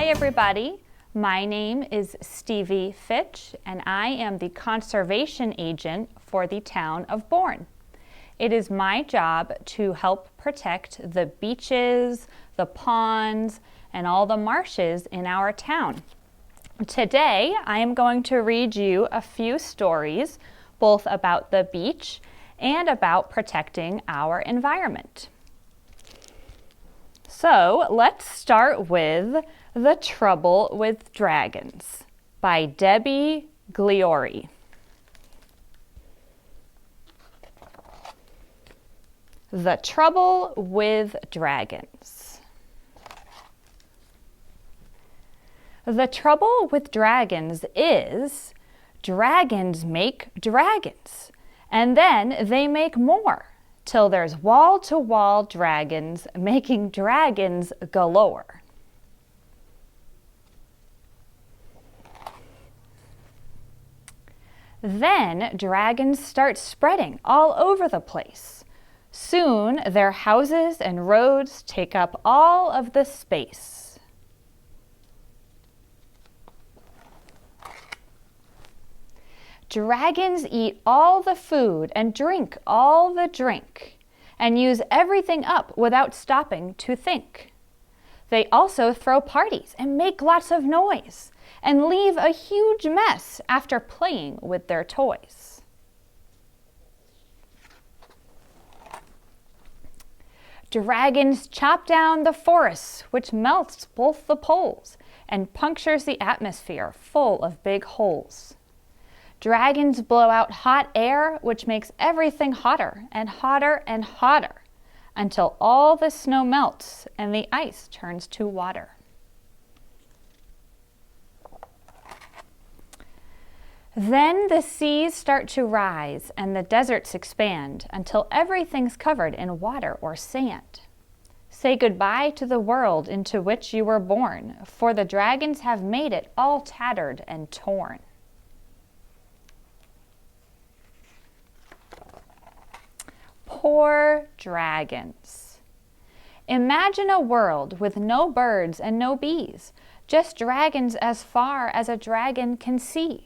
everybody. My name is Stevie Fitch, and I am the conservation agent for the town of Bourne. It is my job to help protect the beaches, the ponds, and all the marshes in our town. Today, I am going to read you a few stories, both about the beach and about protecting our environment. So let's start with The Trouble with Dragons by Debbie Gliori. The Trouble with Dragons. The trouble with dragons is dragons make dragons, and then they make more, till there's wall-to-wall dragons making dragons galore. Then dragons start spreading all over the place. Soon their houses and roads take up all of the space. Dragons eat all the food and drink all the drink, and use everything up without stopping to think. They also throw parties and make lots of noise, and leave a huge mess after playing with their toys. Dragons chop down the forests, which melts both the poles and punctures the atmosphere full of big holes. Dragons blow out hot air, which makes everything hotter and hotter and hotter, until all the snow melts and the ice turns to water. Then the seas start to rise and the deserts expand until everything's covered in water or sand. Say goodbye to the world into which you were born, for the dragons have made it all tattered and torn. Poor dragons. Imagine a world with no birds and no bees, just dragons as far as a dragon can see.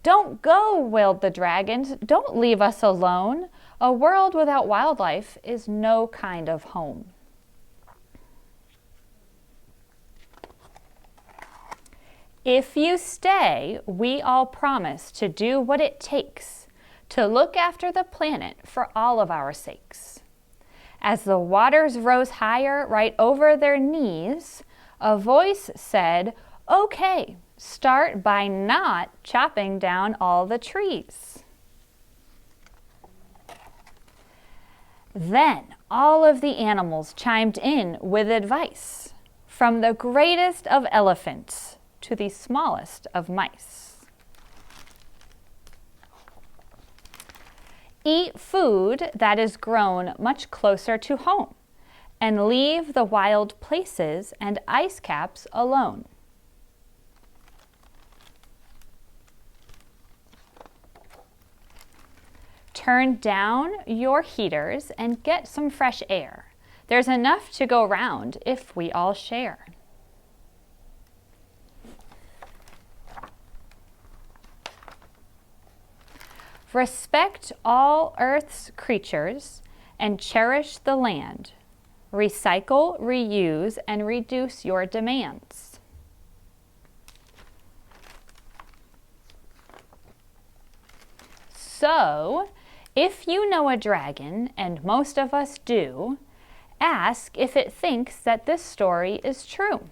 Don't go, wailed the dragons. Don't leave us alone. A world without wildlife is no kind of home. If you stay, we all promise to do what it takes to look after the planet for all of our sakes. As the waters rose higher right over their knees, a voice said, "Okay, start by not chopping down all the trees." Then all of the animals chimed in with advice, from the greatest of elephants to the smallest of mice. Eat food that is grown much closer to home, and leave the wild places and ice caps alone. Turn down your heaters and get some fresh air. There's enough to go round if we all share. Respect all Earth's creatures and cherish the land. Recycle, reuse, and reduce your demands. So, if you know a dragon, and most of us do, ask if it thinks that this story is true.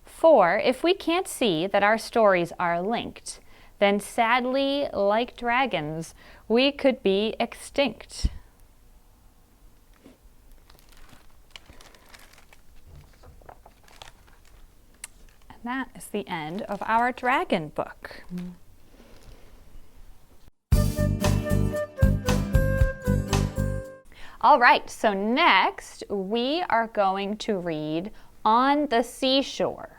For if we can't see that our stories are linked, then sadly, like dragons, we could be extinct. And that is the end of our dragon book. All right, so next we are going to read On the Seashore.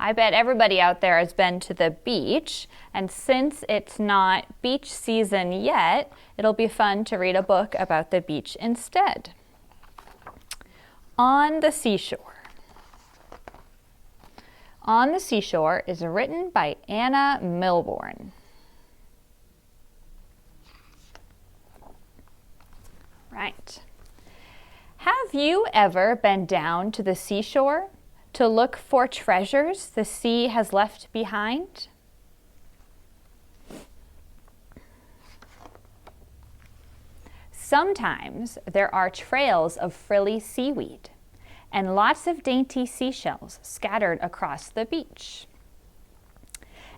I bet everybody out there has been to the beach, and since it's not beach season yet, it'll be fun to read a book about the beach instead. On the Seashore. On the Seashore is written by Anna Milbourne. Right. Have you ever been down to the seashore to look for treasures the sea has left behind? Sometimes there are trails of frilly seaweed and lots of dainty seashells scattered across the beach.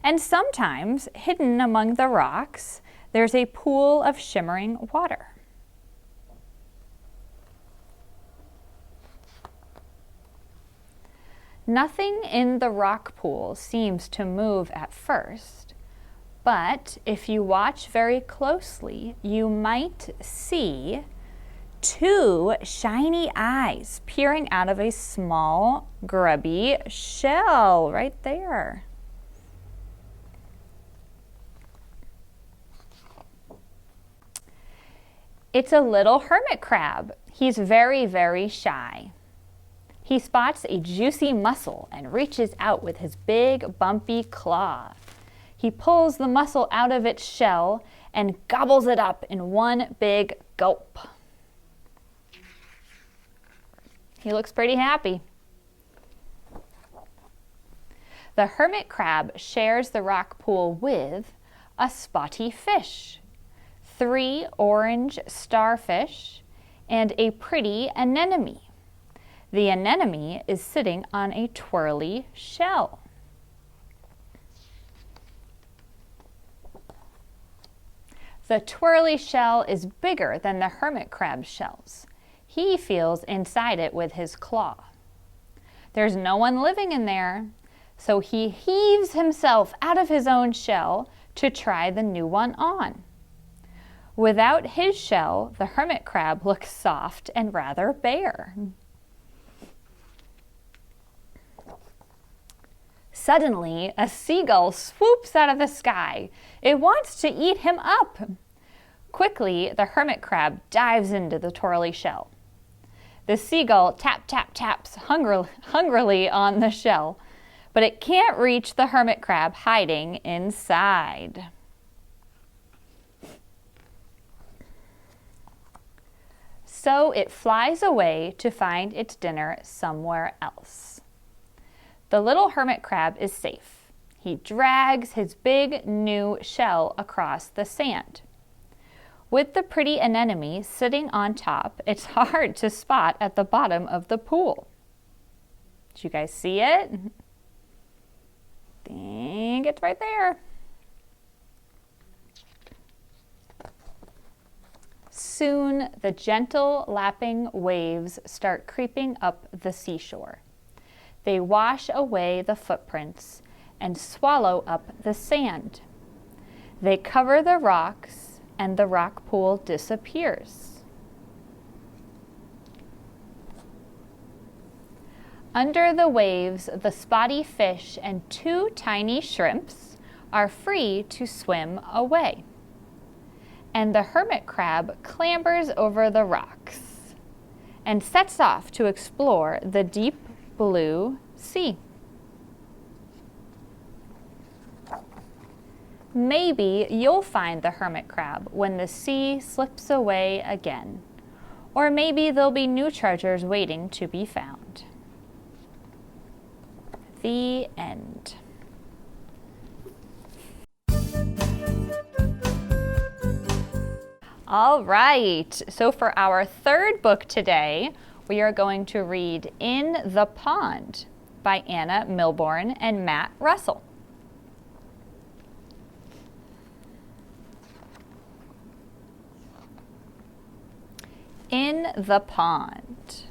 And sometimes, hidden among the rocks, there's a pool of shimmering water. Nothing in the rock pool seems to move at first, but if you watch very closely, you might see two shiny eyes peering out of a small, grubby shell right there. It's a little hermit crab. He's very, very shy. He spots a juicy mussel and reaches out with his big, bumpy claw. He pulls the mussel out of its shell and gobbles it up in one big gulp. He looks pretty happy. The hermit crab shares the rock pool with a spotty fish, 3 orange starfish, and a pretty anemone. The anemone is sitting on a twirly shell. The twirly shell is bigger than the hermit crab's shells. He feels inside it with his claw. There's no one living in there, so he heaves himself out of his own shell to try the new one on. Without his shell, the hermit crab looks soft and rather bare. Suddenly, a seagull swoops out of the sky. It wants to eat him up. Quickly, the hermit crab dives into the twirly shell. The seagull taps hungrily on the shell, but it can't reach the hermit crab hiding inside. So it flies away to find its dinner somewhere else. The little hermit crab is safe. He drags his big new shell across the sand. With the pretty anemone sitting on top, it's hard to spot at the bottom of the pool. Did you guys see it? I think it's right there. Soon, the gentle lapping waves start creeping up the seashore. They wash away the footprints and swallow up the sand. They cover the rocks and the rock pool disappears. Under the waves, the spotty fish and 2 tiny shrimps are free to swim away. And the hermit crab clambers over the rocks and sets off to explore the deep blue sea. Maybe you'll find the hermit crab when the sea slips away again, or maybe there'll be new treasures waiting to be found. The end. All right, so for our third book today, we are going to read In the Pond by Anna Milbourne and Matt Russell. In the Pond.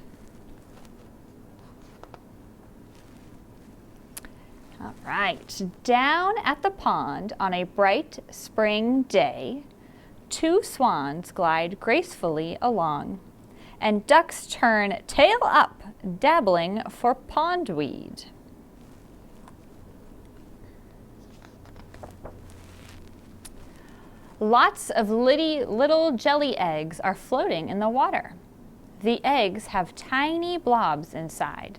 All right, down at the pond on a bright spring day, 2 swans glide gracefully along, and ducks turn tail up, dabbling for pondweed. Lots of little jelly eggs are floating in the water. The eggs have tiny blobs inside.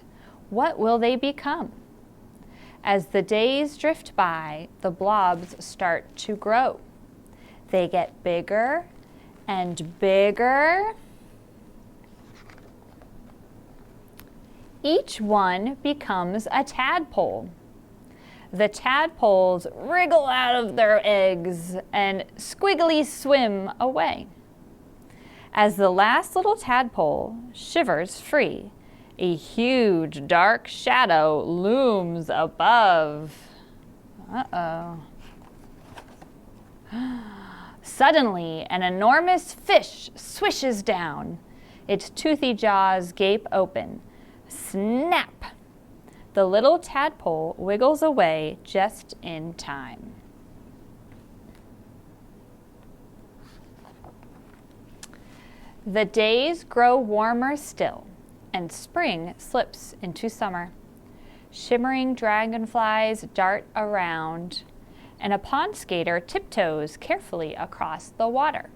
What will they become? As the days drift by, the blobs start to grow. They get bigger and bigger. Each one becomes a tadpole. The tadpoles wriggle out of their eggs and squiggly swim away. As the last little tadpole shivers free, a huge dark shadow looms above. Uh-oh. Suddenly, an enormous fish swishes down. Its toothy jaws gape open. Snap! The little tadpole wiggles away just in time. The days grow warmer still, and spring slips into summer. Shimmering dragonflies dart around, and a pond skater tiptoes carefully across the water.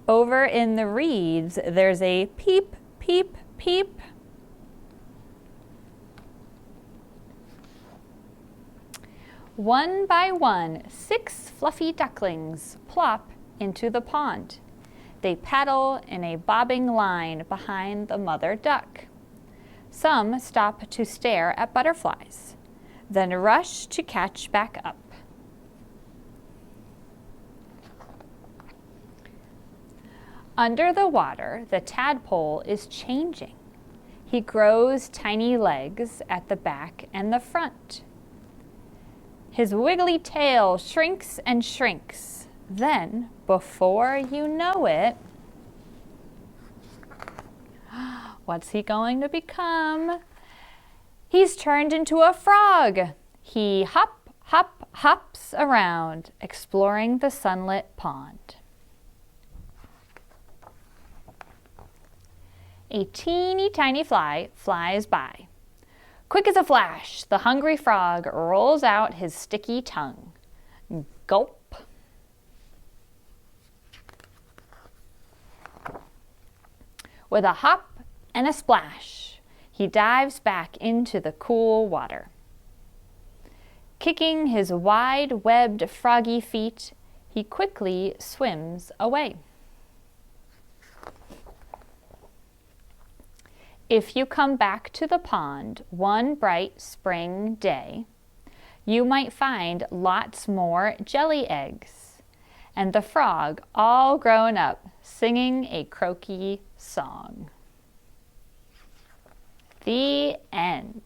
Over in the reeds, there's a peep, peep, peep. One by one, 6 fluffy ducklings plop into the pond. They paddle in a bobbing line behind the mother duck. Some stop to stare at butterflies, then rush to catch back up. Under the water, the tadpole is changing. He grows tiny legs at the back and the front. His wiggly tail shrinks and shrinks. Then, before you know it, what's he going to become? He's turned into a frog. He hops around, exploring the sunlit pond. A teeny tiny fly flies by. Quick as a flash, the hungry frog rolls out his sticky tongue. Gulp. With a hop and a splash, he dives back into the cool water. Kicking his wide-webbed froggy feet, he quickly swims away. If you come back to the pond one bright spring day, you might find lots more jelly eggs and the frog all grown up singing a croaky song. The end.